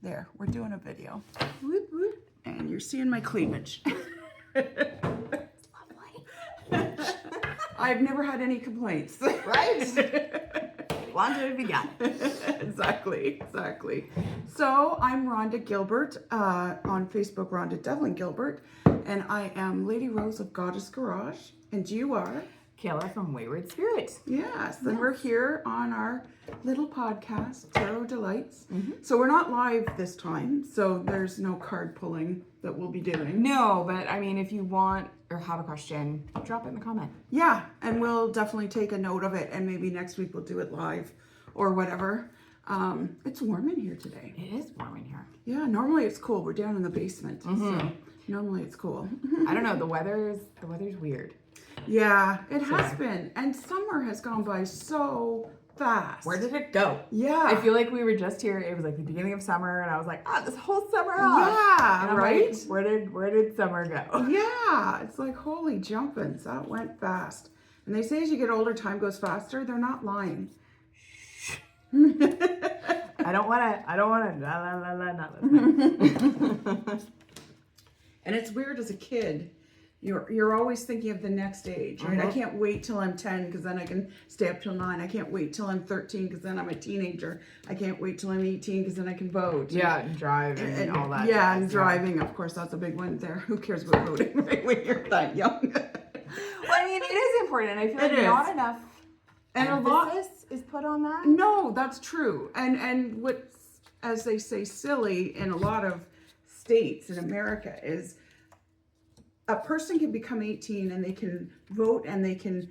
There, we're doing a video. Whoop, whoop. And you're seeing my cleavage. I've never had any complaints. Right? Wanda, have you got? Exactly. So I'm Rhonda Gilbert, on Facebook, Rhonda Devlin Gilbert, and I am Lady Rose of Goddess Garage, and you are? Kayla from Wayward Spirit. Yes, and we're here on our little podcast, Tarot Delights. So we're not live this time, so there's no card pulling that we'll be doing. No, but I mean, if you want or have a question, drop it in the comment. Yeah, and we'll definitely take a note of it, and maybe next week we'll do it live or whatever. It's warm in here today. It is warm in here. Yeah, normally it's cool. We're down in the basement, so normally it's cool. I don't know. The weather's weird. Yeah, it has been, and summer has gone by so fast. Where did it go? Yeah, I feel like we were just here. It was like the beginning of summer, and I was like, this whole summer off. Yeah, And I'm right. like, where did summer go? Yeah, it's like holy jumpins. That went fast. And they say as you get older, time goes faster. They're not lying. I don't wanna. Not And it's weird as a kid. You're always thinking of the next age, right? I can't wait till I'm 10 because then I can stay up till 9. I can't wait till I'm 13 because then I'm a teenager. I can't wait till I'm 18 because then I can vote. Yeah, and driving and all that. Yeah, and driving, of course, that's a big one there. Who cares about voting right when you're that young? Well, I mean, it is important, and I feel like not enough And emphasis is put on that. No, that's true. And what's, as they say, silly in a lot of states in America is a person can become 18 and they can vote and they can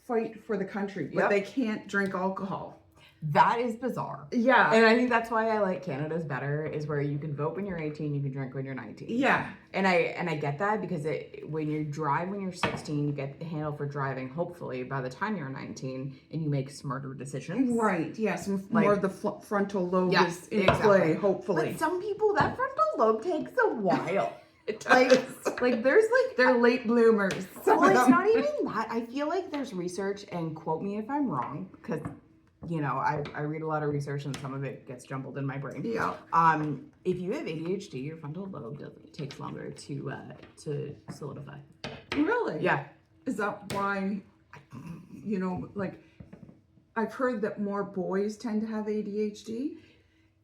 fight for the country, but they can't drink alcohol. That is bizarre. Yeah. And I think that's why I like Canada's better, is where you can vote when you're 18, you can drink when you're 19. Yeah. And I get that because when you drive when you're 16, you get the handle for driving, hopefully, by the time you're 19, and you make smarter decisions. Right. Yes. More of the frontal lobe is in play, hopefully. But some people, that frontal lobe takes a while. It does. Like there's like they're late bloomers. Well, it's not even that. I feel like there's research, and quote me if I'm wrong, because I read a lot of research and some of it gets jumbled in my brain. Yeah. If you have ADHD, your frontal lobe takes longer to solidify. Really? Yeah. Is that why? Like I've heard that more boys tend to have ADHD.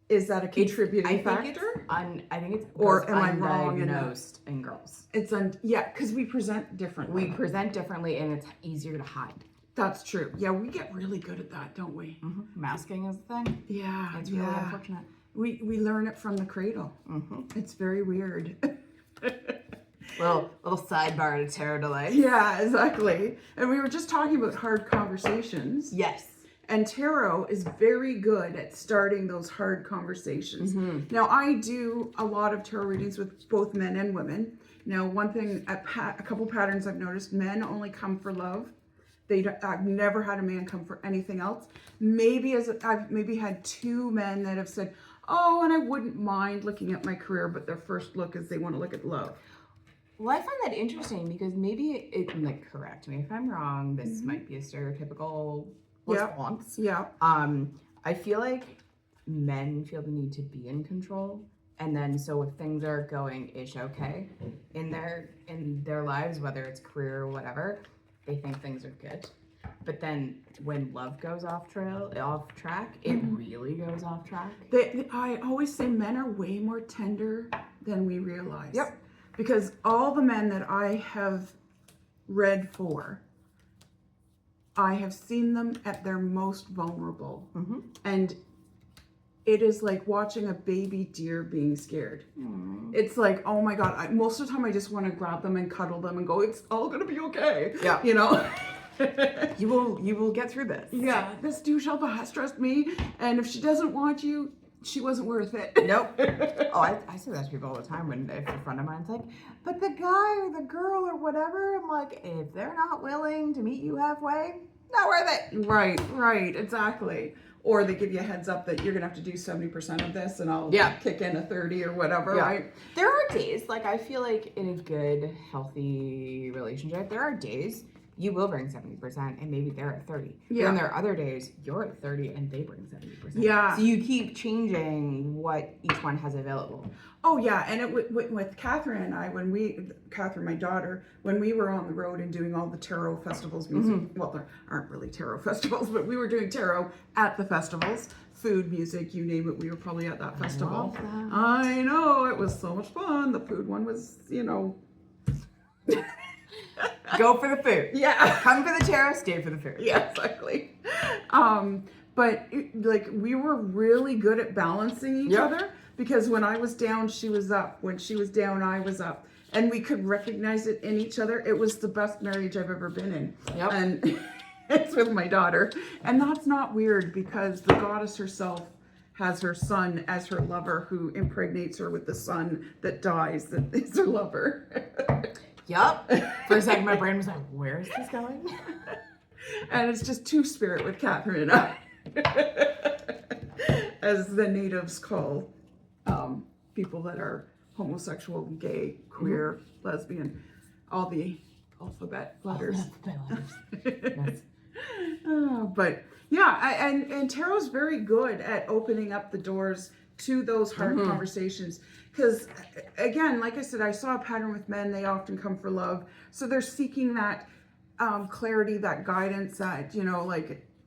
Is that a contributing factor? I think it's or am I wrong? Undiagnosed in girls. It's because we present differently. We present differently, and it's easier to hide. That's true. Yeah, we get really good at that, don't we? Masking is the thing. Yeah, it's really unfortunate. We learn it from the cradle. It's very weird. Little sidebar to Tarot Delights. Yeah, exactly. And we were just talking about hard conversations. Yes. And tarot is very good at starting those hard conversations. Now, I do a lot of tarot readings with both men and women. Now, one thing, a couple patterns I've noticed, men only come for love. I've never had a man come for anything else. I've maybe had 2 men that have said, oh, and I wouldn't mind looking at my career, but their first look is they want to look at love. Well, I find that interesting because maybe correct me if I'm wrong. This might be a stereotypical response. Yeah. I feel like men feel the need to be in control, and then so if things are going okay in their lives, whether it's career or whatever, they think things are good. But then when love goes off track, it really goes off track. I always say men are way more tender than we realize. Yep. Because all the men that I have read for, I have seen them at their most vulnerable. And it is like watching a baby deer being scared. It's like, oh my God. Most of the time I just want to grab them and cuddle them and go, it's all going to be okay. Yeah. You will get through this. Yeah. This douche has trust me. And if she doesn't want you, she wasn't worth it. Nope. Oh, I say that to people all the time if a friend of mine's like, but the guy or the girl or whatever, I'm like, if they're not willing to meet you halfway, not worth it. Right, exactly. Or they give you a heads up that you're going to have to do 70% of this and I'll kick in a 30 or whatever, right? There are days, I feel like in a good, healthy relationship, there are days you will bring 70% and maybe they're at 30. Yeah. Then there are other days you're at 30 and they bring 70%. Yeah. So you keep changing what each one has available. Oh yeah, and with Catherine and I, Catherine, my daughter, when we were on the road and doing all the tarot festivals, music, well, there aren't really tarot festivals, but we were doing tarot at the festivals, food, music, you name it, we were probably at that festival. Love that. I know, it was so much fun. The food one was, Go for the food. yeah. Come for the tarot, stay for the food. Yeah, exactly. But we were really good at balancing each Yep. other, because when I was down, she was up. When she was down, I was up. And we could recognize it in each other. It was the best marriage I've ever been in. Yep. And it's with my daughter. And that's not weird, because the goddess herself has her son as her lover, who impregnates her with the son that dies, that is her lover. Yup. For a second, my brain was like, where is this going? And it's just two-spirit with Catherine and I. As the natives call people that are homosexual, gay, queer, lesbian, all the alphabet letters. Yes. But yeah, and tarot's very good at opening up the doors to those hard conversations. Because again, like I said, I saw a pattern with men. They often come for love. So they're seeking that clarity, that guidance, that,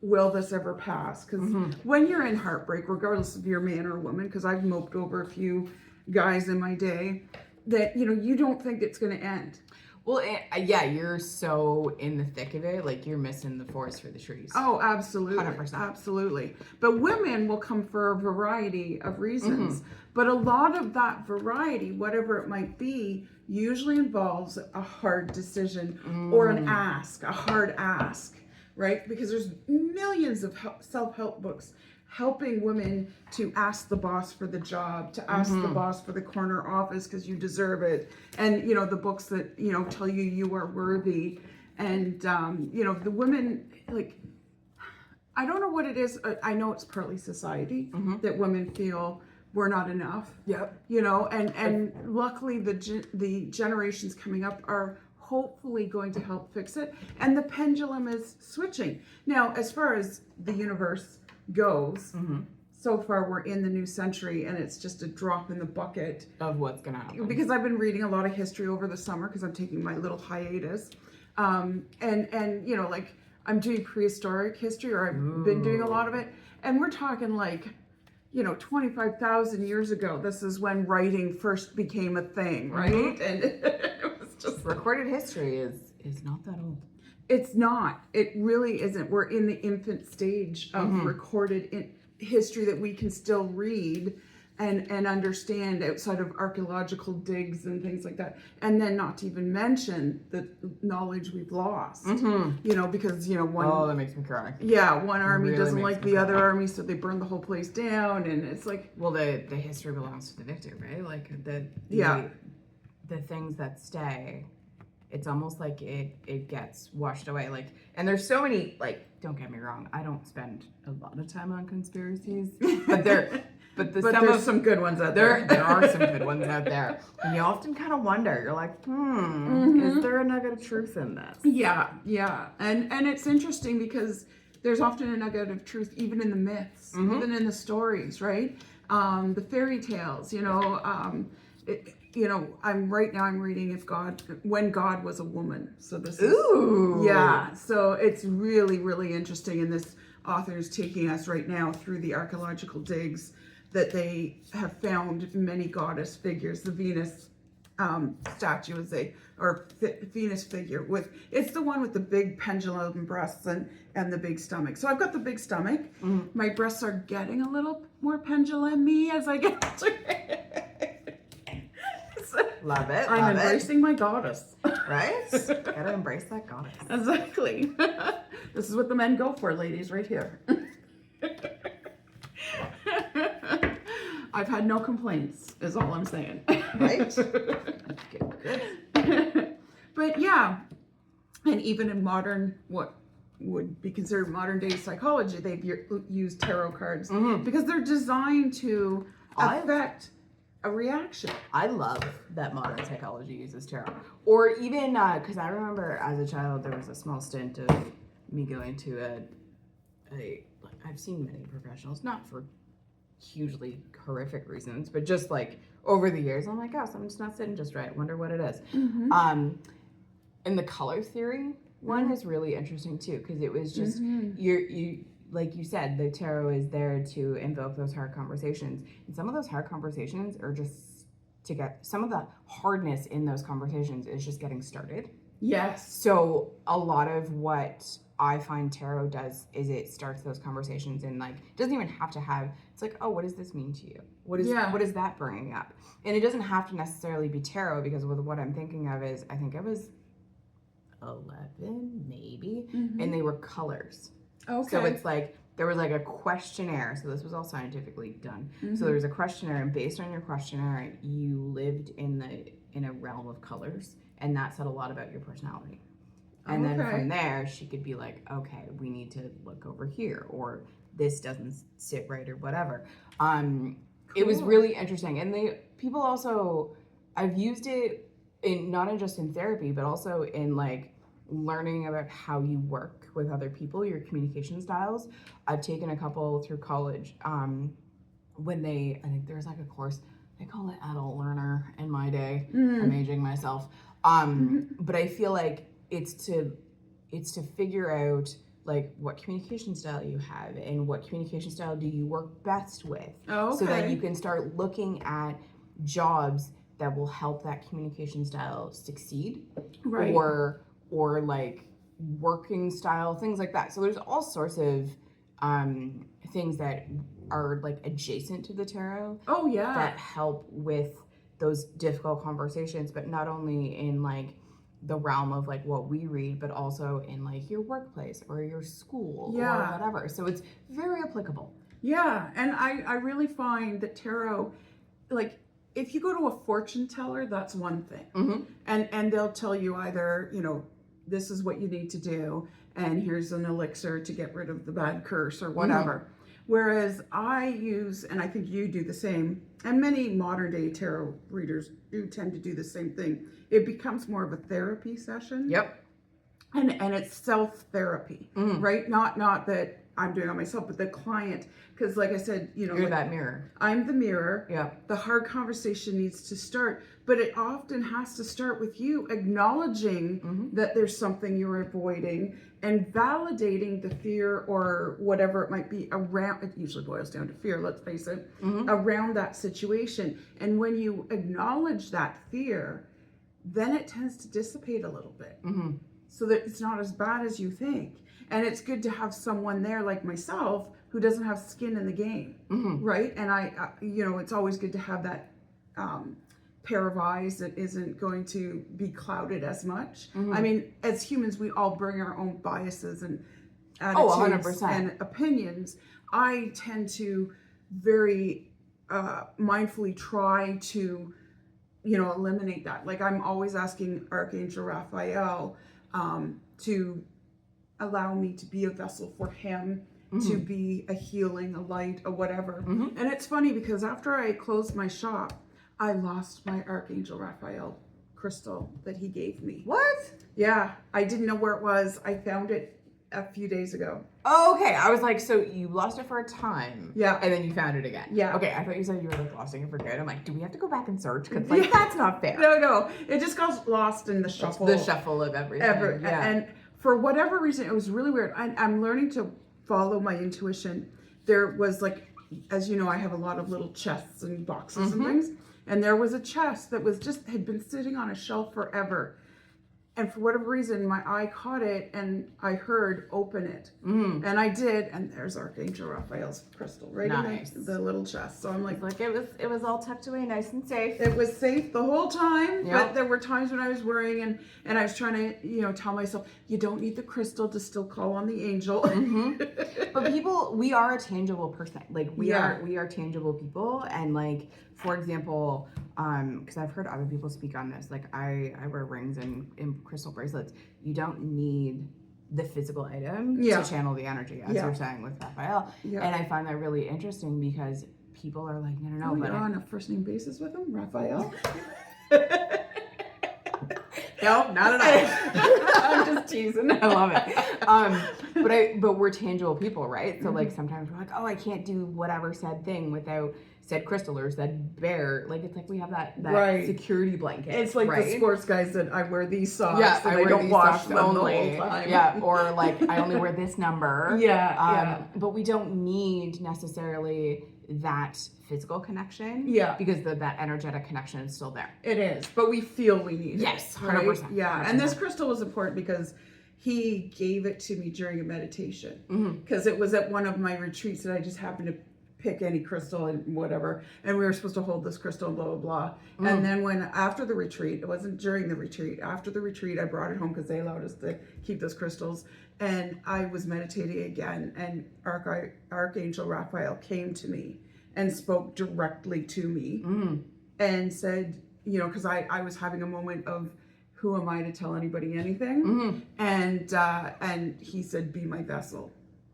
will this ever pass? Because when you're in heartbreak, regardless if you're a man or a woman, because I've moped over a few guys in my day, that, you don't think it's going to end. Well, yeah, you're so in the thick of it, like you're missing the forest for the trees. Oh, absolutely. 100%. Absolutely. But women will come for a variety of reasons. But a lot of that variety, whatever it might be, usually involves a hard decision or an ask, a hard ask, right? Because there's millions of self-help books helping women to ask the boss for the job, to ask the boss for the corner office because you deserve it. And, the books that, tell you you are worthy. And, the women, I don't know what it is. I know it's partly society that women feel we're not enough. Yep. And luckily the generations coming up are hopefully going to help fix it. And the pendulum is switching. Now, as far as the universe goes, so far we're in the new century and it's just a drop in the bucket Of what's going to happen. because I've been reading a lot of history over the summer because I'm taking my little hiatus. And I'm doing prehistoric history, or I've been doing a lot of it. And we're talking 25,000 years ago. This is when writing first became a thing, right? And it was just Recorded history is not that old. It's not. It really isn't. We're in the infant stage of recorded history that we can still read and understand outside of archaeological digs and things like that. And then not to even mention the knowledge we've lost. Because one. Oh, that makes me cry. Yeah, one army Really doesn't makes like me the cry. other army, so they burn the whole place down, and it's like. Well, the history belongs to the victor, right? Like the things that stay. It's almost like it gets washed away. And there's so many, don't get me wrong, I don't spend a lot of time on conspiracies, but there's some good ones out there. There are some good ones out there. And you often kind of wonder, you're like, is there a nugget of truth in this? Yeah. And it's interesting because there's often a nugget of truth even in the myths, even in the stories, right? The fairy tales, I'm reading When God Was a Woman. So this is, Ooh. yeah. So it's really, really interesting. And this author is taking us right now through the archaeological digs that they have found many goddess figures. The Venus statue Venus figure it's the one with the big pendulum breasts and the big stomach. So I've got the big stomach. My breasts are getting a little more pendulum-y as I get to it. Love it. I'm love embracing my goddess. it. Right? Gotta embrace that goddess. Exactly. This is what the men go for, ladies, right here. I've had no complaints, is all I'm saying. Right? Good. But yeah, and even in what would be considered modern day psychology, they've used tarot cards because they're designed to affect a reaction. I love that modern psychology uses tarot. Or even, because I remember as a child, there was a small stint of me going to I've seen many professionals, not for hugely horrific reasons, but just like over the years, I'm like, oh, something's not sitting just right. Wonder what it is. And the color theory one is really interesting too, because it was just, you like you said, the tarot is there to invoke those hard conversations. And some of those hard conversations are just some of the hardness in those conversations is just getting started. Yes. So a lot of what I find tarot does is it starts those conversations and like, it doesn't even have to have, it's like, oh, what does this mean to you? What is that bringing up? And it doesn't have to necessarily be tarot, because with what I'm thinking of is, I think I was 11 maybe, and they were colors. Okay. So it's like, there was like a questionnaire. So this was all scientifically done. So there was a questionnaire, and based on your questionnaire, you lived in a realm of colors, and that said a lot about your personality. And then from there, she could be like, okay, we need to look over here, or this doesn't sit right, or whatever. It was really interesting. And people also, I've used it not just in therapy, but also in like learning about how you work with other people, your communication styles. I've taken a couple through college. I think there's like a course, they call it adult learner in my day. I'm aging myself. But I feel like it's to figure out like what communication style you have and what communication style do you work best with. So that you can start looking at jobs that will help that communication style succeed. Right. Or like working style, things like that. So there's all sorts of things that are like adjacent to the tarot. Oh yeah. That help with those difficult conversations, but not only in like the realm of like what we read, but also in like your workplace or your school or whatever. So it's very applicable. Yeah, and I really find that tarot, like if you go to a fortune teller, that's one thing. And they'll tell you either, this is what you need to do, and here's an elixir to get rid of the bad curse or whatever. Whereas I use, and I think you do the same, and many modern day tarot readers do tend to do the same thing. It becomes more of a therapy session. Yep. And it's self-therapy, right? Not that I'm doing it on myself, but the client, because like I said, you're like, that mirror. I'm the mirror. Yeah. The hard conversation needs to start, but it often has to start with you acknowledging that there's something you're avoiding and validating the fear or whatever it might be around. It usually boils down to fear, let's face it, around that situation. And when you acknowledge that fear, then it tends to dissipate a little bit. So that it's not as bad as you think. And it's good to have someone there like myself who doesn't have skin in the game, right? And I it's always good to have that pair of eyes that isn't going to be clouded as much. I mean, as humans, we all bring our own biases and attitudes 100%. and opinions. I tend to very mindfully try to, eliminate that. Like I'm always asking Archangel Raphael to allow me to be a vessel for him, to be a healing, a light, a whatever. And it's funny because after I closed my shop, I lost my Archangel Raphael crystal that he gave me. What? Yeah, I didn't know where it was. I found it a few days ago. Oh, okay. I was like, so you lost it for a time. Yeah. And then you found it again. Yeah. Okay, I thought you said you were like losing it for good. I'm like, do we have to go back and search? Because like, that's not fair. No. It just got lost in the shuffle. The shuffle of everything. Yeah. And for whatever reason, it was really weird. I'm learning to follow my intuition. There was like, as you know, I have a lot of little chests and boxes and things. And there was a chest that had been sitting on a shelf forever. And for whatever reason, my eye caught it and I heard open it. And I did. And there's Archangel Raphael's crystal right in the little chest. So I'm like it was all tucked away nice and safe. It was safe the whole time. Yep. But there were times when I was worrying and I was trying to, tell myself, you don't need the crystal to still call on the angel. But we are a tangible person. Like we are tangible people. And like, for example, because I've heard other people speak on this, like I wear rings and crystal bracelets. You don't need the physical item to channel the energy, as you're saying with Raphael. And I find that really interesting because people are like, no, Oh, but you're on a first name basis with him, Raphael? no, not at all. I'm just teasing. I love it. But we're tangible people, right? So like sometimes we're like, oh, I can't do whatever said thing without said crystal or said bear. Like it's like we have that Right. security blanket. It's like right? the sports guys that I wear these socks Yeah, and I I wear don't these wash socks them only. the whole time. Yeah, or like I only wear this number. Yeah. But we don't need necessarily that physical connection. Yeah. Because that energetic connection is still there. It is, but we feel we need it. Yes, right? 100%. Yeah, and this crystal was important because he gave it to me during a meditation. Because it was at one of my retreats that I just happened to pick any crystal and whatever, and we were supposed to hold this crystal and blah blah blah. And then after the retreat, it wasn't during the retreat, after the retreat I brought it home because they allowed us to keep those crystals, and I was meditating again, and Archangel Raphael came to me and spoke directly to me and said, because I was having a moment of, who am I to tell anybody anything? And he said, be my vessel.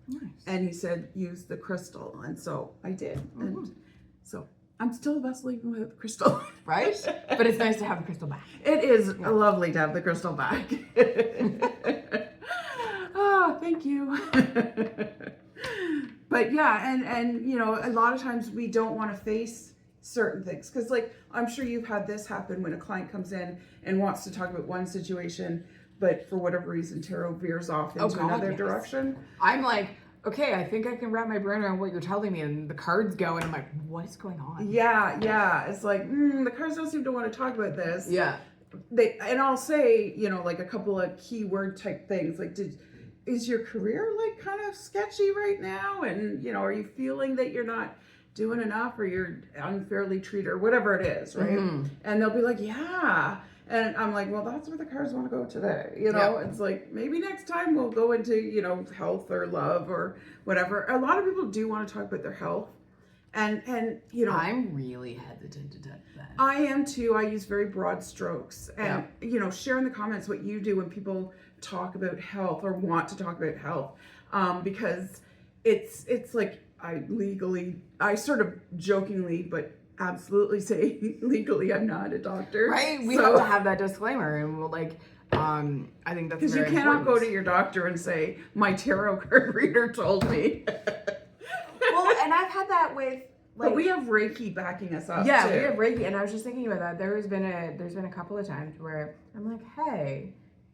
Nice. And he said, use the crystal. And so I did. And so I'm still a vessel even with the crystal. Right? But it's nice to have the crystal back. It is lovely to have the crystal back. Oh, thank you. But yeah, and a lot of times we don't want to face certain things. Because like, I'm sure you've had this happen when a client comes in and wants to talk about one situation, but for whatever reason, tarot veers off into another direction. I'm like, okay, I think I can wrap my brain around what you're telling me, and the cards go, and I'm like, what is going on? Yeah. It's like, the cards don't seem to want to talk about this. Yeah. And I'll say, like a couple of keyword type things, like, is your career like kind of sketchy right now? And, are you feeling that you're not doing enough, or you're unfairly treated, or whatever it is, right? And they'll be like, yeah. And I'm like, well, that's where the cards want to go today. It's like, maybe next time we'll go into, health or love or whatever. A lot of people do want to talk about their health. And I'm really hesitant to touch that. I am too. I use very broad strokes. And, share in the comments what you do when people talk about health or want to talk about health. Because it's like, I sort of jokingly, but absolutely say legally I'm not a doctor. Right? We have to have that disclaimer, and we'll I think that's because you cannot go to your doctor and say, my tarot card reader told me. Well, and I've had that with but we have Reiki backing us up. Yeah, too. we have Reiki, and I was just thinking about that. There's been a couple of times where I'm like, hey,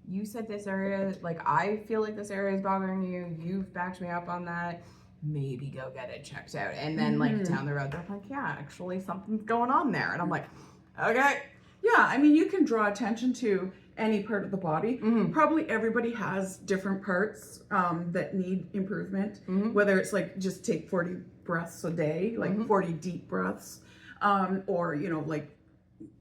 you said this area, like I feel like this area is bothering you. You've backed me up on that. Maybe go get it checked out. And then like down the road, they're like, yeah, actually something's going on there. And I'm like, okay. Yeah, I mean, you can draw attention to any part of the body. Probably everybody has different parts that need improvement, whether it's like just take 40 breaths a day, like 40 deep breaths, or, like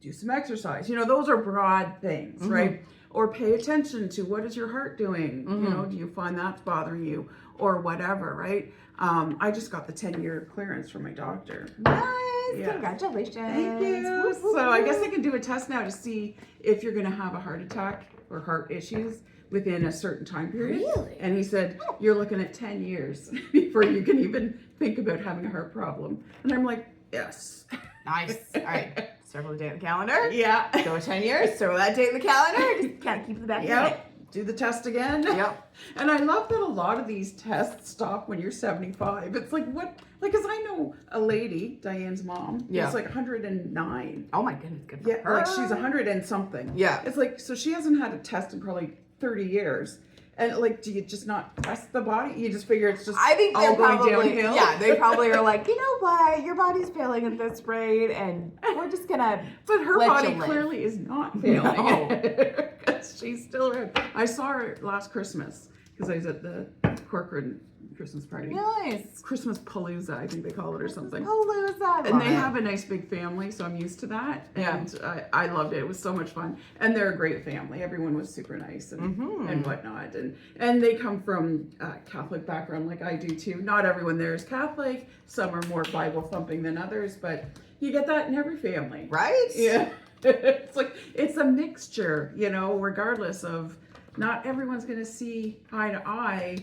do some exercise. Those are broad things, right? Or pay attention to what is your heart doing? Do you find that's bothering you or whatever, right? I just got the 10-year clearance from my doctor. Nice. Yeah. Congratulations. Thank you. So I guess I can do a test now to see if you're going to have a heart attack or heart issues within a certain time period. Really? And he said, you're looking at 10 years before you can even think about having a heart problem. And I'm like, yes. Nice. All right. Circle the date on the calendar. Yeah. Go 10 years. Circle that date in the calendar. Just kind of keep it back. Yep. Do the test again. Yep. And I love that a lot of these tests stop when you're 75. It's like, what? Like, because I know a lady, Diane's mom, who's like 109. Oh my goodness. Good for Yeah, her. like she's 100 and something. Yeah. It's like, so she hasn't had a test in probably 30 years. And like, do you just not test the body? You just figure it's just I think all they're going probably, downhill? yeah, they probably are like, you know what? Your body's failing at this rate, and we're just going to But her let body you live. clearly is not failing. No. Because she's still around. I saw her last Christmas because I was at the Corcoran Christmas party. Nice. Christmas Palooza, I think they call it, or something. Palooza. And they have a nice big family, so I'm used to that. Yeah. And I loved it. It was so much fun. And they're a great family. Everyone was super nice and whatnot. And they come from Catholic background like I do too. Not everyone there is Catholic. Some are more Bible thumping than others, but you get that in every family. Right? Yeah. It's like, it's a mixture, regardless of, not everyone's going to see eye to eye,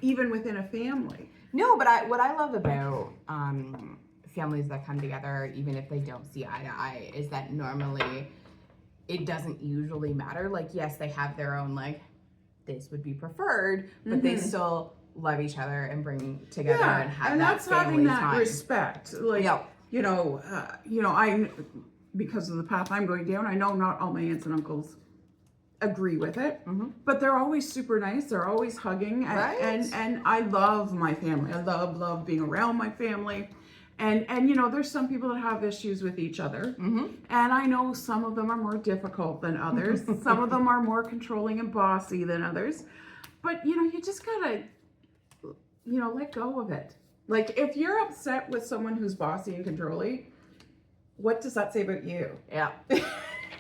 even within a family. No, but what I love about families that come together, even if they don't see eye to eye, is that normally it doesn't usually matter. Like, yes, they have their own, like, this would be preferred, but they still love each other and bring together and have and that that's family having that time. respect. Like, you know, I, because of the path I'm going down, I know not all my aunts and uncles agree with it, but they're always super nice. They're always hugging, and I love my family. I love being around my family. And you know, there's some people that have issues with each other, and I know some of them are more difficult than others. Some of them are more controlling and bossy than others. But you know, you just gotta, you know, let go of it. Like, if you're upset with someone who's bossy and controlling, what does that say about you? Yeah.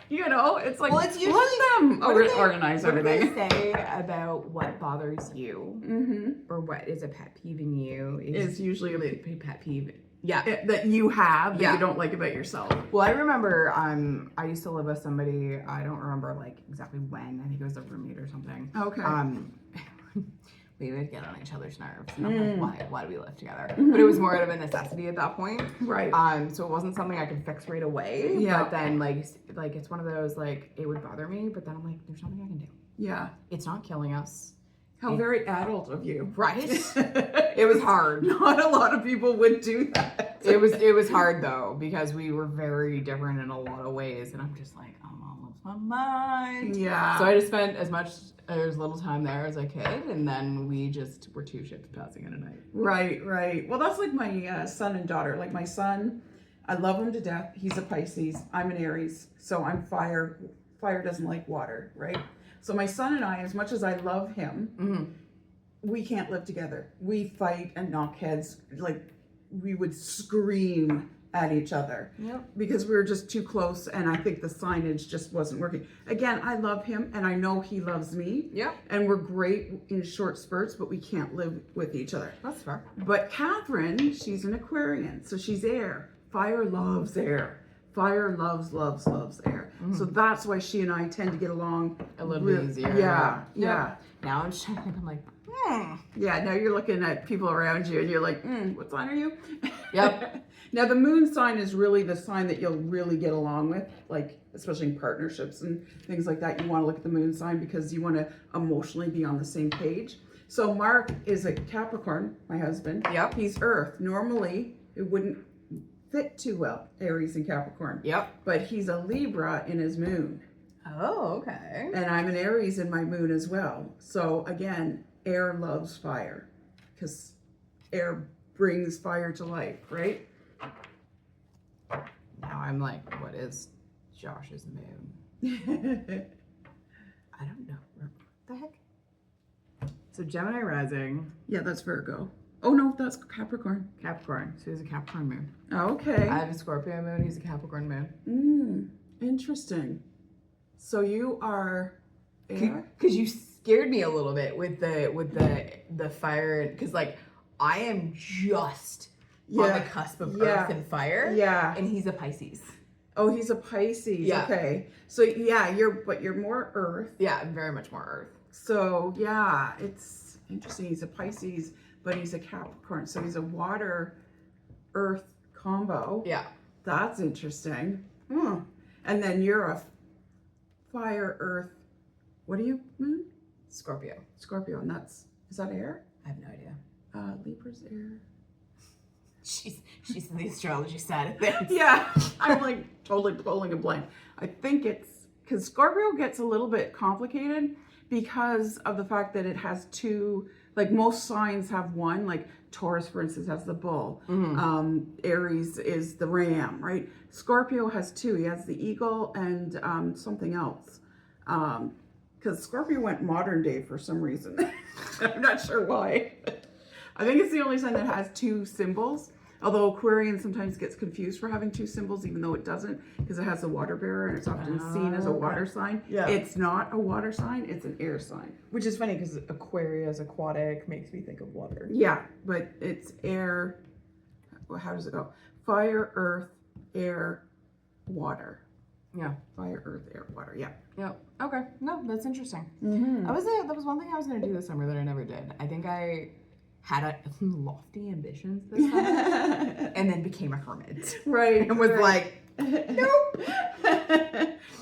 You know, it's like, Well, it's usually, let them organize everything. What do they say about what bothers you, or what is a pet peeve in you? Is usually a pet peeve. Yeah. that you have that you don't like about yourself. Well, I remember I used to live with somebody, I don't remember like exactly when, I think it was a roommate or something. Okay. We would get on each other's nerves, and I'm like, why do we live together? But it was more out of a necessity at that point. Right. So it wasn't something I could fix right away. Yeah. But then like it's one of those, like, it would bother me, but then I'm like, there's nothing I can do. Yeah. It's not killing us. How very adult of you. Right? It was hard. Not a lot of people would do that. It was hard though, because we were very different in a lot of ways, and I'm just like, I'm all of my mind. Yeah. So I just spent as little time there as I could, and then we just were two ships passing in a night. Right. Well, that's like my son and daughter. Like, my son, I love him to death. He's a Pisces. I'm an Aries, so I'm fire. Fire doesn't like water, right? So my son and I, as much as I love him, we can't live together. We fight and knock heads. Like, we would scream at each other because we were just too close, and I think the signage just wasn't working. Again, I love him, and I know he loves me. Yeah. And we're great in short spurts, but we can't live with each other. That's fair. But Catherine, she's an Aquarian, so she's air. Fire loves air. Fire loves air. So that's why she and I tend to get along A little bit easier. Yeah. Now I'm just trying to think, I'm like, Yeah, now you're looking at people around you and you're like, what sign are you? Yep. Now the moon sign is really the sign that you'll really get along with, like, especially in partnerships and things like that. You want to look at the moon sign because you want to emotionally be on the same page. So Mark is a Capricorn, my husband. Yep. He's Earth. Normally, it wouldn't fit too well, Aries and Capricorn. Yep. But he's a Libra in his moon. Oh, okay. And I'm an Aries in my moon as well. So again, air loves fire because air brings fire to life, right? Now I'm like, what is Josh's moon? I don't know. What the heck? So Gemini rising. Yeah, that's Virgo. Oh no, that's Capricorn. Capricorn. So he's a Capricorn moon. Okay. I have a Scorpio moon. He's a Capricorn moon. Interesting. So you are air? Because you scared me a little bit with the fire, because like I am just on the cusp of earth and fire. Yeah. And he's a Pisces. Oh, he's a Pisces. Yeah. Okay. So yeah, you're more earth. Yeah, I'm very much more earth. So yeah, it's interesting. He's a Pisces, but he's a Capricorn. So he's a water earth combo. Yeah. That's interesting. And then you're a fire earth. What are you, moon? Scorpio. Scorpio. And is that air? I have no idea. Libra's air. She's the astrology side of things. Yeah, I'm like totally pulling a blank. I think it's because Scorpio gets a little bit complicated because of the fact that it has two, like most signs have one, like Taurus, for instance, has the bull. Aries is the ram, right? Scorpio has two. He has the eagle and something else. Because Scorpio went modern day for some reason. I'm not sure why. I think it's the only sign that has two symbols. Although Aquarian sometimes gets confused for having two symbols, even though it doesn't, because it has a water bearer and it's often seen as a water sign. Yeah. It's not a water sign, it's an air sign. Which is funny because Aquarius, aquatic, makes me think of water. Yeah, but it's air. Well, how does it go? Fire, earth, air, water. Yeah. Fire, earth, air, water. Yeah. Yep. Okay. No, that's interesting. Mm-hmm. That was one thing I was going to do this summer that I never did. I think I had lofty ambitions this summer and then became a hermit. Right. And was like, nope.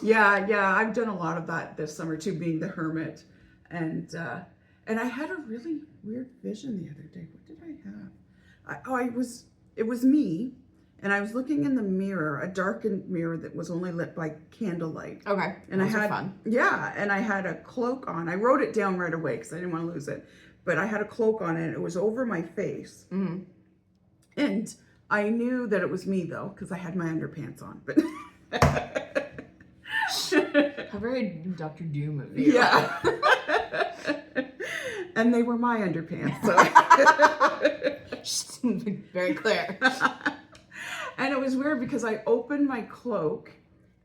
Yeah, I've done a lot of that this summer too, being the hermit. And I had a really weird vision the other day. What did I have? It was me, and I was looking in the mirror, a darkened mirror that was only lit by candlelight. okay. And Those I are had fun. Yeah, and I had a cloak on. I wrote it down right away because I didn't want to lose it. But I had a cloak on and it was over my face. Mm-hmm. And I knew that it was me though, because I had my underpants on. But How very Dr. Doom of you. yeah. And they were my underpants. So. Very clear. And it was weird because I opened my cloak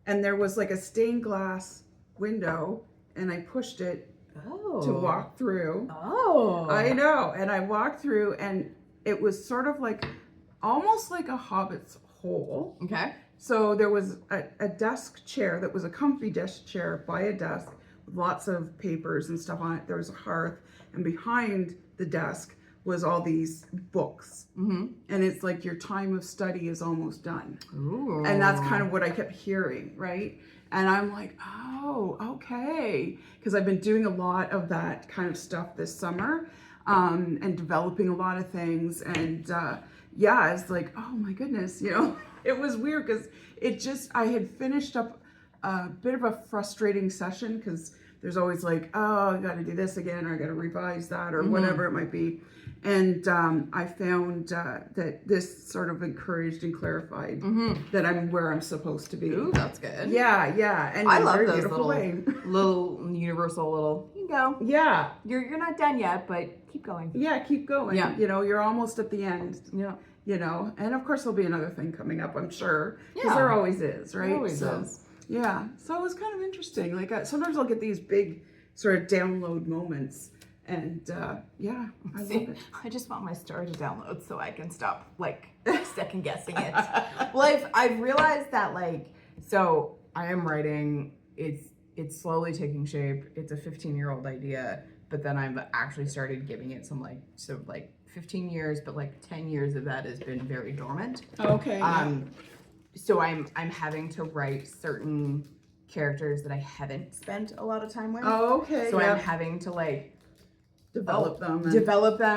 and there was like a stained glass window and I pushed it to walk through. Oh. I know. And I walked through and it was sort of like almost like a hobbit's hole. Okay. So there was a desk chair that was a comfy desk chair by a desk with lots of papers and stuff on it. There was a hearth, and behind the desk was all these books. Mm-hmm. And it's like your time of study is almost done. Ooh. And that's kind of what I kept hearing, right? And I'm like, oh, okay. Because I've been doing a lot of that kind of stuff this summer, and developing a lot of things. And yeah, it's like, oh my goodness, you know, it was weird because I had finished up a bit of a frustrating session because there's always like, oh, I got to do this again, or I got to revise that, or whatever it might be. And I found that this sort of encouraged and clarified that I'm where I'm supposed to be. Ooh, that's good. Yeah. And I in a love very those beautiful way. little universal little, you go. Yeah. You're not done yet, but keep going. Yeah, keep going. Yeah. You know, you're almost at the end. Yeah. You know, and of course there'll be another thing coming up, I'm sure. Because Yeah. there always is, right? There always is. Yeah. So it was kind of interesting. Like sometimes I'll get these big sort of download moments. And yeah, I love it. I just want my story to download so I can stop like second guessing it. Well, I've realized that like, so I am writing, it's slowly taking shape. It's a 15-year-old idea, but then I've actually started giving it some like 15 years, but like 10 years of that has been very dormant. Okay. So I'm having to write certain characters that I haven't spent a lot of time with. Oh, okay. So yeah. I'm having to like develop them.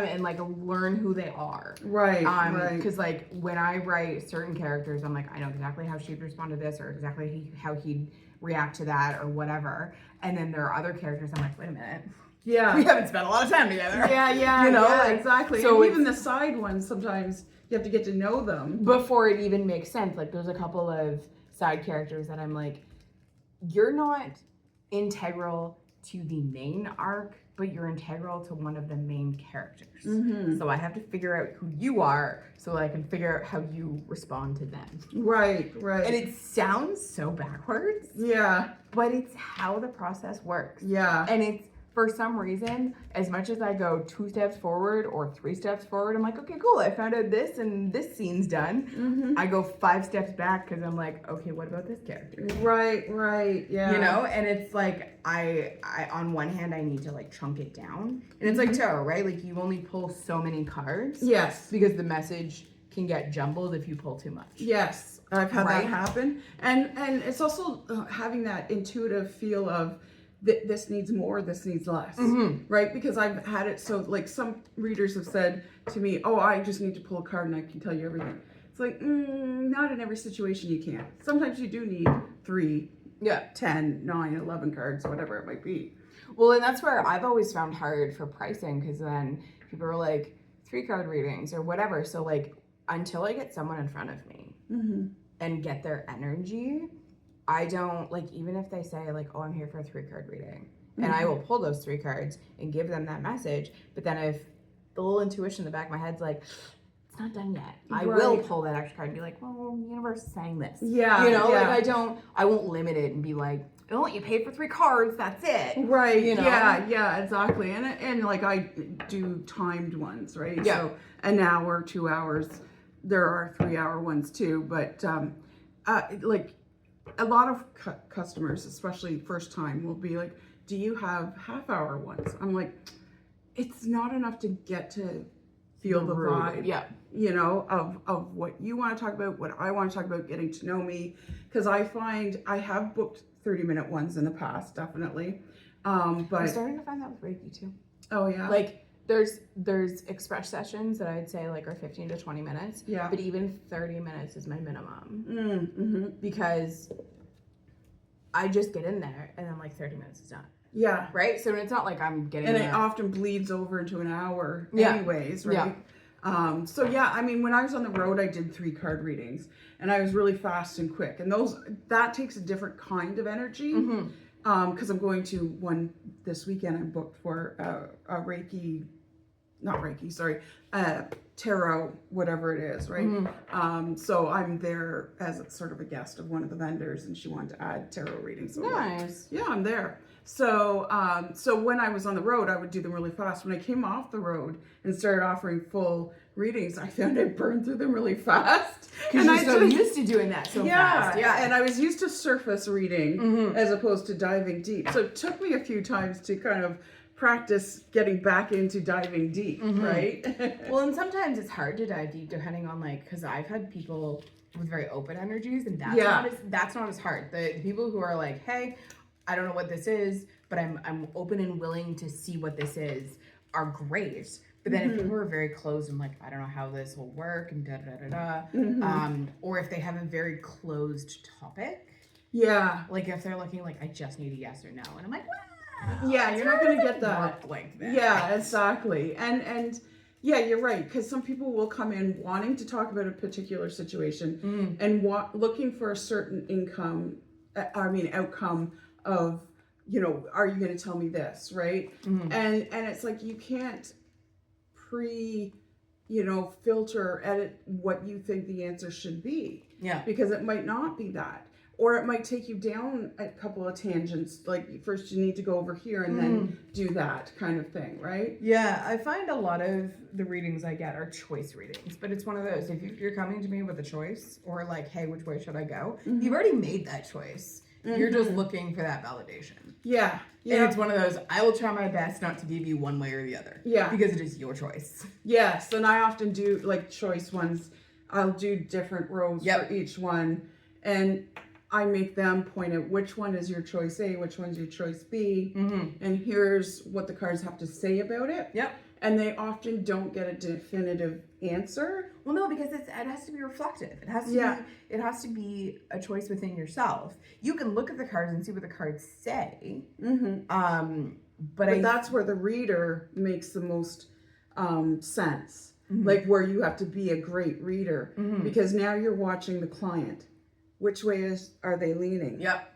and like learn who they are. Right. Right. Because like when I write certain characters, I'm like, I know exactly how she'd respond to this, or exactly how he'd react to that, or whatever. And then there are other characters I'm like, wait a minute. Yeah. We haven't spent a lot of time together. Yeah. You know, yeah, like, exactly. so and even the side ones, sometimes you have to get to know them. Before it even makes sense. Like there's a couple of side characters that I'm like, you're not integral to the main arc, but you're integral to one of the main characters. Mm-hmm. So I have to figure out who you are so that I can figure out how you respond to them. Right. And it sounds so backwards, Yeah. but it's how the process works. Yeah. And it's, for some reason, as much as I go 2 steps forward or 3 steps forward, I'm like, okay, cool, I found out this and this scene's done. Mm-hmm. I go 5 steps back because I'm like, okay, what about this character? Right. Yeah. You know, and it's like I on one hand I need to like chunk it down, and it's like tarot, right? Like you only pull so many cards. Yes. Because the message can get jumbled if you pull too much. Yes, I've had Right? that happen, and it's also having that intuitive feel of this needs more, this needs less, right? Because I've had it so like some readers have said to me, "Oh, I just need to pull a card and I can tell you everything." It's like not in every situation you can. Sometimes you do need 3, 10, 9, 11 cards, whatever it might be. Well, and that's where I've always found hard for pricing, because then people are like 3-card readings or whatever. So like until I get someone in front of me and get their energy, I don't like, even if they say like, oh, I'm here for a 3-card reading, and I will pull those 3 cards and give them that message. But then if the little intuition in the back of my head's like, it's not done yet, I will pull that extra card and be like, well, the universe is saying this. Yeah. You know, yeah. like I won't limit it and be like, oh, you paid for 3 cards, that's it. Right. You know? Yeah, exactly. And like I do timed ones, right? Yeah. So an hour, 2 hours. There are 3-hour ones too, but like a lot of customers, especially first time, will be like, "Do you have half-hour ones?" I'm like, "It's not enough to get to feel the vibe. Yeah. You know, of what you want to talk about, what I want to talk about, getting to know me. Because I find I have booked 30-minute ones in the past, definitely. I'm But starting to find that with Reiki too. oh yeah, Like there's express sessions that I'd say like are 15 to 20 minutes. Yeah. But even 30 minutes is my minimum. mm-hmm. Because I just get in there and then like 30 minutes is done. Yeah. Right? So it's not like I'm getting And there. it often bleeds over into an hour Yeah. anyways, right? So yeah, I mean, when I was on the road, I did 3 card readings and I was really fast and quick. And that takes a different kind of energy. Because I'm going to one this weekend. I'm booked for a Reiki, not Reiki, sorry, tarot, whatever it is, right? So I'm there as sort of a guest of one of the vendors, and she wanted to add tarot readings. So Nice. yeah, I'm there. So so when I was on the road, I would do them really fast. When I came off the road and started offering full readings, I found I burned through them really fast. Because you're so used to doing that so fast. Yeah. And I was used to surface reading as opposed to diving deep. So it took me a few times to kind of practice getting back into diving deep, right? Well, and sometimes it's hard to dive deep depending on like, because I've had people with very open energies, and that's not as hard. The people who are like, hey, I don't know what this is, but I'm open and willing to see what this is, are great. But then if people are very closed and like, I don't know how this will work and or if they have a very closed topic. Yeah. Like if they're looking like, I just need a yes or no. And I'm like, yeah, you're not going to get that. Like that. Yeah, exactly. And yeah, you're right. Because some people will come in wanting to talk about a particular situation and looking for a certain outcome of, you know, are you going to tell me this, right? And it's like you can't filter or edit what you think the answer should be. Yeah. Because it might not be that. Or it might take you down a couple of tangents. Like first you need to go over here and then do that kind of thing, right? Yeah, I find a lot of the readings I get are choice readings. But it's one of those, if you're coming to me with a choice or like, hey, which way should I go? You've already made that choice. You're just looking for that validation. Yeah. And it's one of those, I will try my best not to give you one way or the other. Yeah. Because it is your choice. Yes, and I often do like choice ones. I'll do different rows for each one. And I make them point out which one is your choice A, which one's your choice B. And here's what the cards have to say about it. Yep. And they often don't get a definitive answer. Well, no, because it has to be reflective. It has to be a choice within yourself. You can look at the cards and see what the cards say. But that's where the reader makes the most sense. Like where you have to be a great reader because now you're watching the client. Which way are they leaning? Yep.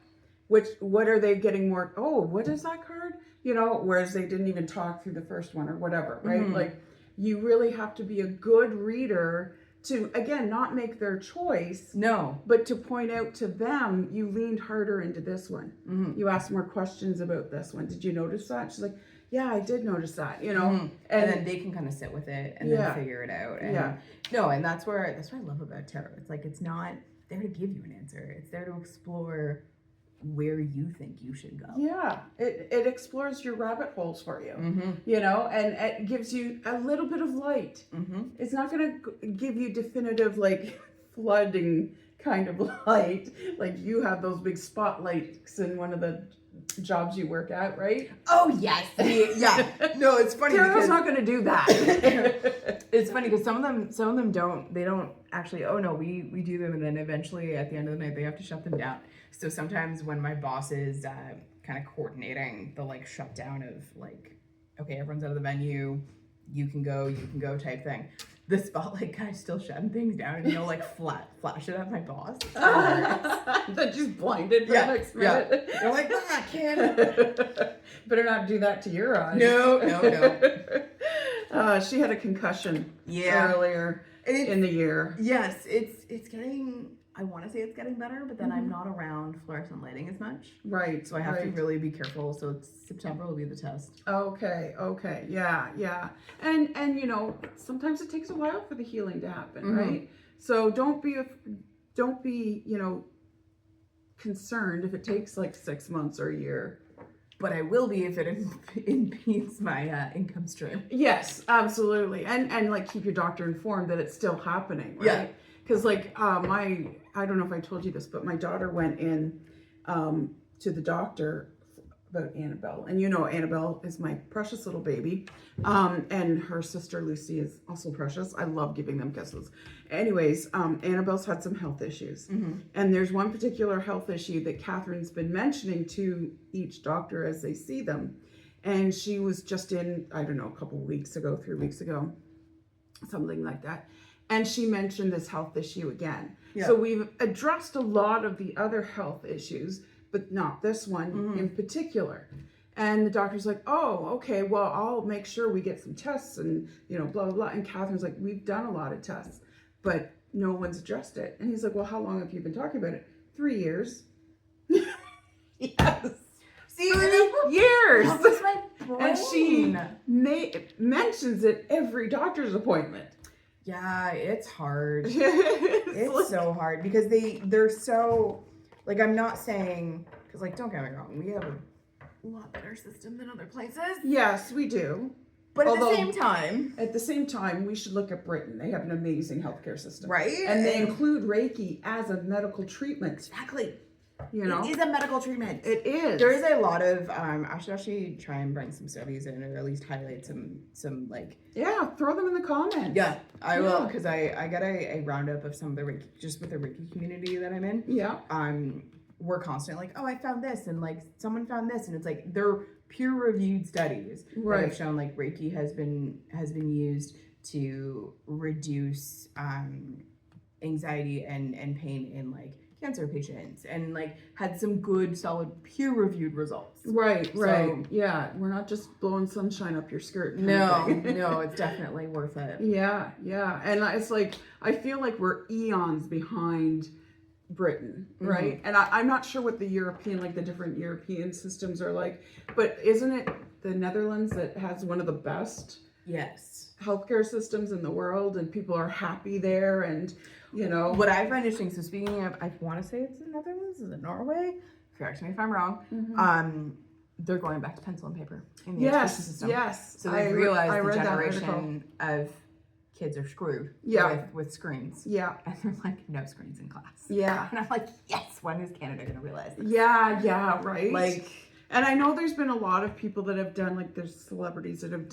What are they getting more? Oh, what is that card? You know, whereas they didn't even talk through the first one or whatever, right? Like you really have to be a good reader to, again, not make their choice. No. But to point out to them, you leaned harder into this one. You asked more questions about this one. Did you notice that? She's like, yeah, I did notice that, you know. And then they can kind of sit with it and then figure it out. And no, and that's what I love about tarot. It's like it's not there to give you an answer. It's there to explore where you think you should go. Yeah, it explores your rabbit holes for you, you know, and it gives you a little bit of light. It's not going to give you definitive, like, flooding kind of light. Like you have those big spotlights in one of the jobs you work at, right? Oh, yes. Yeah. No, it's funny. Tarot's not going to do that. It's funny because some of them don't actually, oh no, we do them and then eventually at the end of the night they have to shut them down. So sometimes when my boss is kind of coordinating the like shutdown of like, okay, everyone's out of the venue, you can go type thing. The spotlight guy's still shutting things down and he'll like flash it at my boss. That just blinded for the next minute. You're like, kid. Better not do that to your eyes. No. She had a concussion earlier in the year. Yes, it's getting, I want to say it's getting better, but then I'm not around fluorescent lighting as much. Right. So I have to really be careful. So September will be the test. Okay. Yeah. And you know, sometimes it takes a while for the healing to happen, right? So don't be, you know, concerned if it takes like 6 months or a year. but I will be if it impedes my income stream. Yes, absolutely. And like keep your doctor informed that it's still happening, right? Yeah. Because like I don't know if I told you this, but my daughter went in to the doctor about Annabelle. And you know Annabelle is my precious little baby. And her sister Lucy is also precious. I love giving them kisses. Anyways, Annabelle's had some health issues. And there's one particular health issue that Catherine's been mentioning to each doctor as they see them. And she was just in, I don't know, a couple weeks ago, 3 weeks ago, something like that. And she mentioned this health issue again. Yeah. So we've addressed a lot of the other health issues, but not this one in particular. And the doctor's like, oh, okay, well, I'll make sure we get some tests and, you know, blah, blah, blah. And Catherine's like, we've done a lot of tests, but no one's addressed it. And he's like, well, how long have you been talking about it? 3 years. Yes. See, 3 years. that was my brain. And she mentions it every doctor's appointment. Yeah, it's hard. It's It's like- so hard because they're so, like, I'm not saying, because, like, don't get me wrong, we have a lot better system than other places. Yes, we do. But Although- at the same time, At the same time, we should look at Britain. They have an amazing healthcare system. right? And they include Reiki as a medical treatment. Exactly. You know? It is a medical treatment. It is. There is a lot of, I should actually try and bring some studies in, or at least highlight some like, Yeah, throw them in the comments. yeah, I will, Yeah. because I got a roundup of some of the Reiki, just with the Reiki community that I'm in. Yeah. We're constantly like, oh, I found this, and like someone found this, and it's like they're peer-reviewed studies that Right. have shown like Reiki has been used to reduce anxiety and pain in like cancer patients, and like had some good solid peer-reviewed results. Right, So- right. Yeah, we're not just blowing sunshine up your skirt. kind No, of thing. no, it's definitely worth it. Yeah, yeah. And it's like, I feel like we're eons behind Britain, right? And I'm not sure what the European, like the different European systems are like, but isn't it the Netherlands that has one of the best Yes. healthcare systems in the world, and people are happy there, and you know. What I find interesting, so speaking of, I want to say it's the Netherlands, is it Norway? Correct me if I'm wrong. They're going back to pencil and paper in the education Yes, system. yes. So they've realized I the read that generation of kids are screwed with screens. Yeah, And they're like, no screens in class. yeah, And I'm like, yes, when is Canada going to realize this? yeah, right. Like, and I know there's been a lot of people that have done, like there's celebrities that have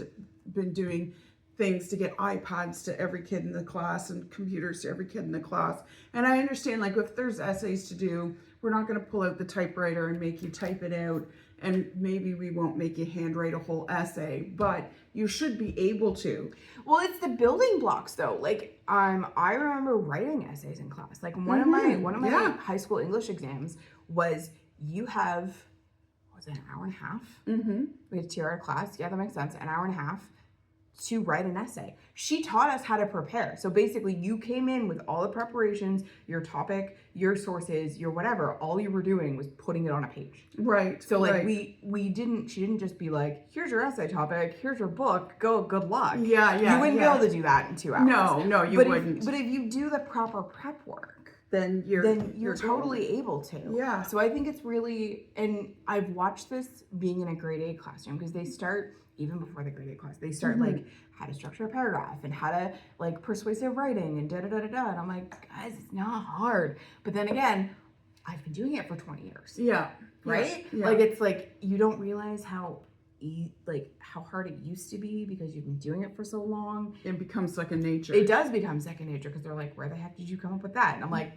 been doing things to get iPads to every kid in the class and computers to every kid in the class. And I understand, like, if there's essays to do, we're not going to pull out the typewriter and make you type it out. And maybe we won't make you handwrite a whole essay, but you should be able to. well, it's the building blocks though. Like, I remember writing essays in class. Like one of my yeah. high school English exams was, you have, what was it, an hour and a half? Mm-hmm. We had 2 hour class. Yeah, that makes sense. An hour and a half to write an essay. She taught us how to prepare. So basically you came in with all the preparations, your topic, your sources, your whatever. All you were doing was putting it on a page. Right. So like right. she didn't just be like, here's your essay topic, here's your book, go, good luck. Yeah, yeah. You wouldn't yeah. be able to do that in 2 hours. No, you but wouldn't. But if you do the proper prep work, then you're totally able to. Yeah. So I think it's really, and I've watched this being in a grade 8 classroom, because they start, even before the grade 8 class, they start like how to structure a paragraph and how to like persuasive writing and da-da-da-da-da. And I'm like, guys, it's not hard. But then again, I've been doing it for 20 years. Yeah. Right? Yeah. Like, it's like, you don't realize how hard it used to be because you've been doing it for so long. It becomes second nature. It does become second nature, because they're like, where the heck did you come up with that? And I'm like,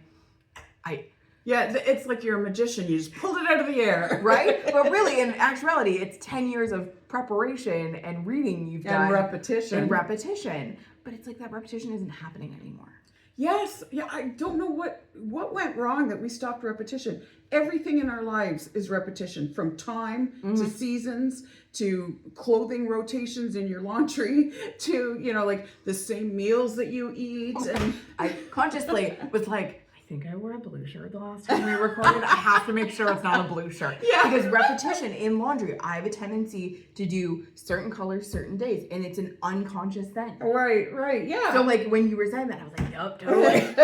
Yeah, it's like you're a magician. You just pulled it out of the air. right? But really, in actuality, it's 10 years of preparation and reading you've done. And repetition. And repetition. But it's like that repetition isn't happening anymore. Yes. Yeah, I don't know what went wrong that we stopped repetition. Everything in our lives is repetition, from time to seasons to clothing rotations in your laundry to, you know, like the same meals that you eat. And I consciously was like, I think I wore a blue shirt the last time we recorded. I have to make sure it's not a blue shirt. Yeah. Because repetition in laundry, I have a tendency to do certain colors certain days, and it's an unconscious thing. right. Yeah. So like when you were saying that, I was like, yup, totally.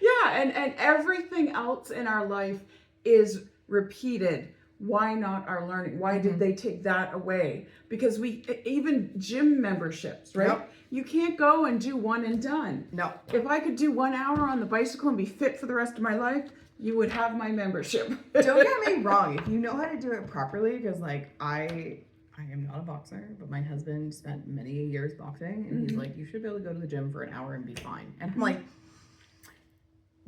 Yeah, and everything else in our life is repeated why not our learning? Why Mm-hmm. did they take that away? Because even gym memberships, right? Yep. You can't go and do one and done. No. If I could do 1 hour on the bicycle and be fit for the rest of my life, you would have my membership. Don't get me wrong. If you know how to do it properly, because like I am not a boxer, but my husband spent many years boxing, and he's like, you should be able to go to the gym for an hour and be fine. And I'm like,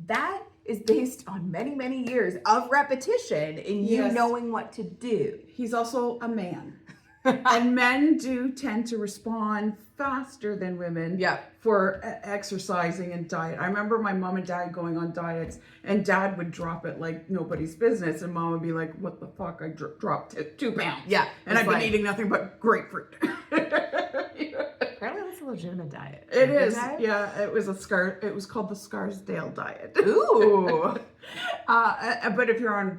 that is based on many, many years of repetition and you Yes. knowing what to do. He's also a man. And men do tend to respond faster than women Yeah. for exercising and diet. I remember my mom and dad going on diets, and dad would drop it like nobody's business, and mom would be like, what the fuck, I dropped 2 pounds. Yeah. And I've been like, eating nothing but grapefruit. apparently that's a legitimate diet. It Good is. diet? Yeah, it was called the Scarsdale diet. Ooh. But if you're on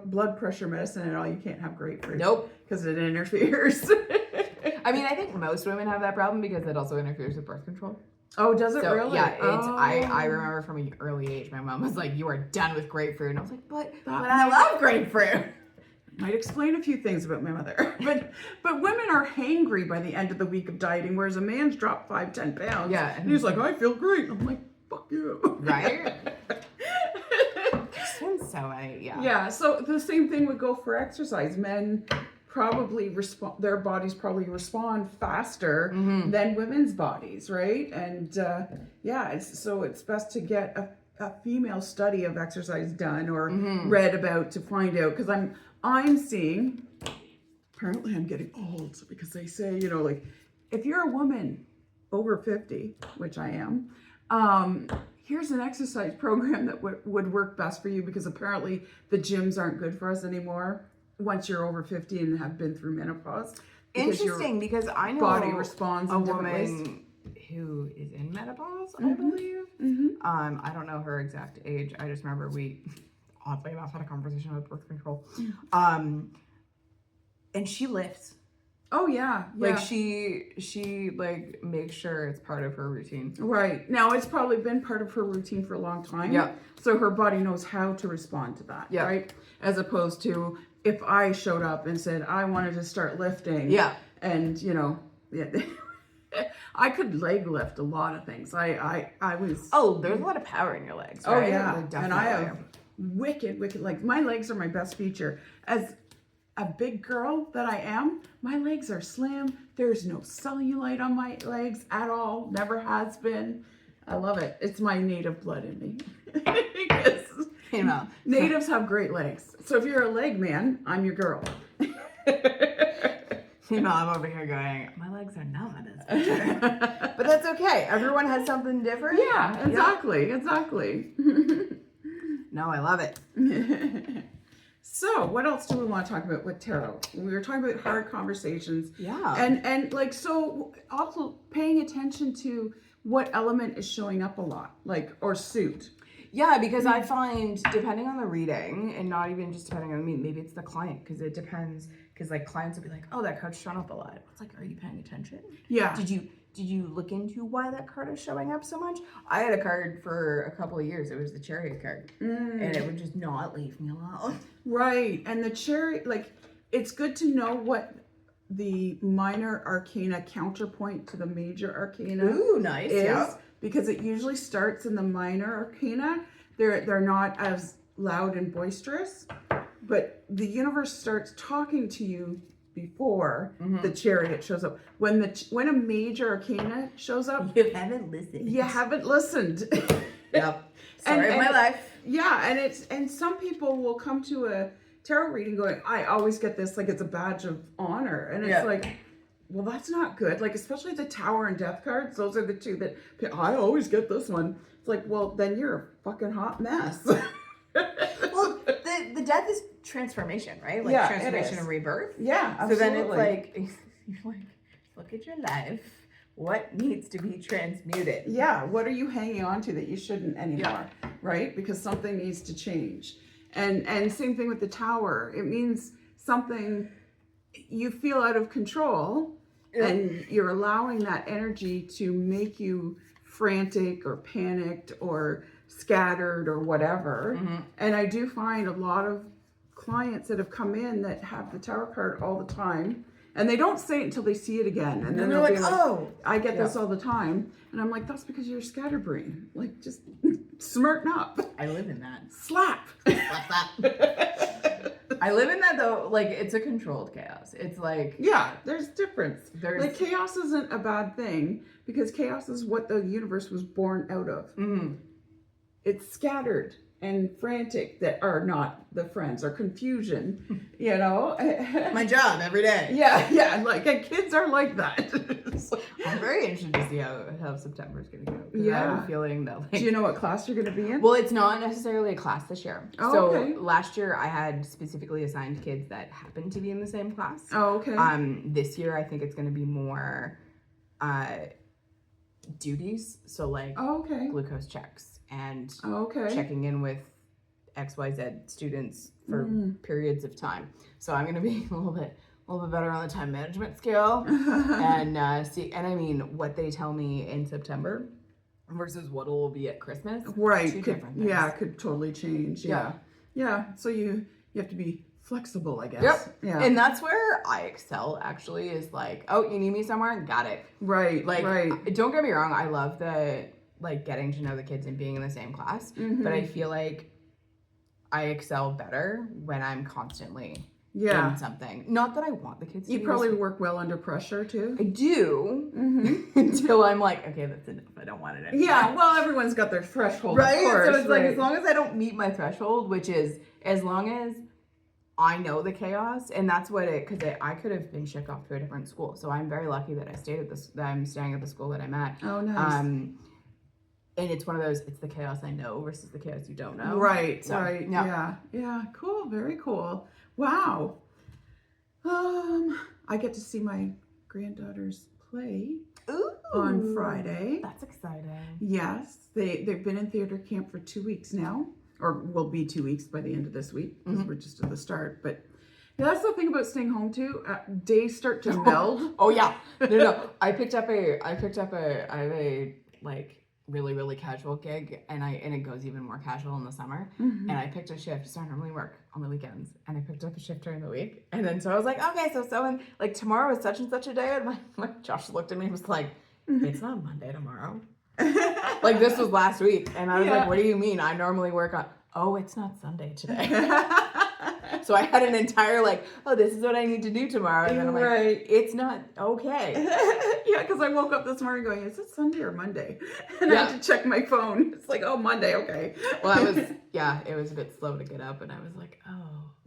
blood pressure medicine and all, you can't have grapefruit. Nope. Because it interferes. I mean, I think most women have that problem because it also interferes with birth control. Oh, does it So really? yeah, it's I Oh. remember from an early age, my mom was like, "You are done with grapefruit," and I was like, "But That I love grapefruit." Might explain a few things about my mother. But women are hangry by the end of the week of dieting, whereas a man's dropped 5-10 pounds. Yeah, And he's like, I feel great. I'm like, fuck you. Right? So Yeah, so the same thing would go for exercise. Men probably their bodies probably respond faster than women's bodies, right? And so it's best to get a female study of exercise done or read about to find out, because I'm seeing, apparently I'm getting old, because they say, like, if you're a woman over 50, which I am, here's an exercise program that would work best for you, because apparently the gyms aren't good for us anymore once you're over 50 and have been through menopause. Interesting, because I know Body responds a in different ways. woman who is in menopause, I believe. I don't know her exact age. I just remember we, oddly enough, had a conversation about birth control. And she lifts. Oh yeah, Like she like makes sure it's part of her routine. right. Now it's probably been part of her routine for a long time. Yeah. So her body knows how to respond to that. Yeah. Right. As opposed to if I showed up and said I wanted to start lifting. Yeah. And I could leg lift a lot of things. I was. Oh, there's a lot of power in your legs, Oh right? yeah. Like, And I have definitely. wicked, like my legs are my best feature. As a big girl that I am, my legs are slim. There's no cellulite on my legs at all. Never has been. I love it. It's my native blood in me. Because You know. natives have great legs. So if you're a leg man, I'm your girl. You know, I'm over here going, my legs are not my best feature. But that's okay. Everyone has something different. Yeah, exactly. No, I love it. So, what else do we want to talk about with tarot? We were talking about hard conversations. Yeah. And like, so also paying attention to what element is showing up a lot, like, or suit. Yeah, because I find, depending on the reading, and not even just depending on me, maybe it's the client, because it depends. Because like clients will be like, "Oh, that card's shown up a lot." It's like, are you paying attention? Yeah. Did you look into why that card is showing up so much? I had a card for a couple of years. It was the Chariot card, and it would just not leave me alone. Right. And the Chariot, like, it's good to know what the minor arcana counterpoint to the major arcana Ooh, nice. is, Yep. because it usually starts in the minor arcana. They're not as loud and boisterous, but the universe starts talking to you before the Chariot shows up. When a major arcana shows up, You haven't listened. you haven't listened. Yep. Story of my life. Yeah, and some people will come to a tarot reading going, I always get this, like it's a badge of honor. And it's like, well, that's not good. Like, especially the Tower and Death cards, those are the two that I always get this one. It's like, well, then you're a fucking hot mess. Well, the death is transformation, right? Like Yeah, it transformation is. and rebirth. Yeah, So absolutely. then it's like, you're like, look at your life. What needs to be transmuted? Yeah, what are you hanging on to that you shouldn't anymore, right? Because something needs to change. And same thing with the Tower. It means something, you feel out of control, and you're allowing that energy to make you frantic or panicked or scattered or whatever. And I do find a lot of clients that have come in that have the tarot card all the time, and they don't say it until they see it again, and then they're they'll like, be like, oh, I get this all the time, and I'm like, that's because you're a scatterbrain. Like, just smarten up. I live in that. Slap. I live in that though, like it's a controlled chaos. It's like Yeah, there's difference. there's Like, chaos isn't a bad thing, because chaos is what the universe was born out of. Mhm. It's scattered and frantic that are not the friends, or confusion, you know? my job every day. Yeah, like, and kids are like that. So, I'm very interested to see how September's gonna go. 'Cause I have Yeah. a feeling that do like you know what class you're going to be in? well, it's not necessarily a class this year. Oh, so okay. last year I had specifically assigned kids that happened to be in the same class. Oh, okay. This year I think it's gonna be more duties. So like Oh, okay. glucose checks and Oh, okay. checking in with XYZ students for Mm. periods of time. So I'm gonna be a little bit better on the time management scale and see. And I mean, what they tell me in September versus what it will be at Christmas. Right. Two Could, different things. yeah, could totally change. Yeah. Yeah. So you have to be flexible, I guess. Yep. Yeah. And that's where I excel. Actually, is like, oh, you need me somewhere? Got it. right. Like, right. don't get me wrong. I love the like getting to know the kids and being in the same class. Mhm. But I feel like I excel better when I'm constantly Yeah. in something. Not that I want the kids to You be probably this- work well under pressure too. I do Mm-hmm. until I'm like, okay, that's enough. I don't want it anymore. Yeah. Well, everyone's got their threshold, Right? Of course, So it's like right. as long as I don't meet my threshold, which is as long as I know the chaos, and that's what I could have been shipped off to a different school. So I'm very lucky that I'm staying at the school that I'm at. Oh, nice. And it's one of those, it's the chaos I know versus the chaos you don't know. Right. So, right. yeah. Yeah. Cool. Very cool. Wow. I get to see my granddaughters play Ooh, on Friday. That's exciting. Yes, they've been in theater camp for 2 weeks now, or will be 2 weeks by the end of this week, because we're just at the start. But yeah, that's the thing about staying home too. Days start to meld. Oh yeah. No. I have a like really casual gig, and it goes even more casual in the summer. Mhm. And I picked a shift. So I normally work on the weekends, and I picked up a shift during the week. And then so I was like, okay, so and like tomorrow is such and such a day, and my Josh looked at me and was like, it's not Monday tomorrow. Like this was last week, and I was Yeah. like, what do you mean? I normally work on. Oh, it's not Sunday today. So I had an entire like, oh, this is what I need to do tomorrow, and then I'm like, Right. it's not okay. Yeah, because I woke up this morning going, is it Sunday or Monday? And I Yeah. had to check my phone. It's like, oh, Monday, okay. Well, it was a bit slow to get up, and I was like,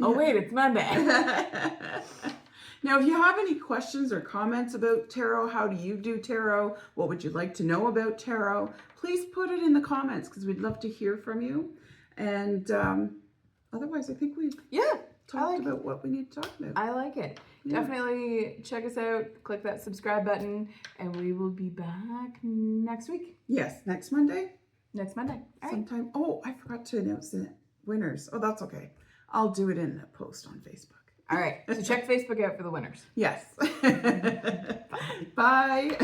oh wait, it's Monday. Now, if you have any questions or comments about tarot, how do you do tarot? What would you like to know about tarot? Please put it in the comments, because we'd love to hear from you. And otherwise, I think we've Yeah, talked about what we need to talk about. I like it. Yeah. Definitely check us out. Click that subscribe button, and we will be back next week, Yes, next Monday. next Monday. All right. Sometime. Oh, I forgot to announce the winners. Oh, that's okay. I'll do it in a post on Facebook. All right. So check Facebook out for the winners. Yes. Bye.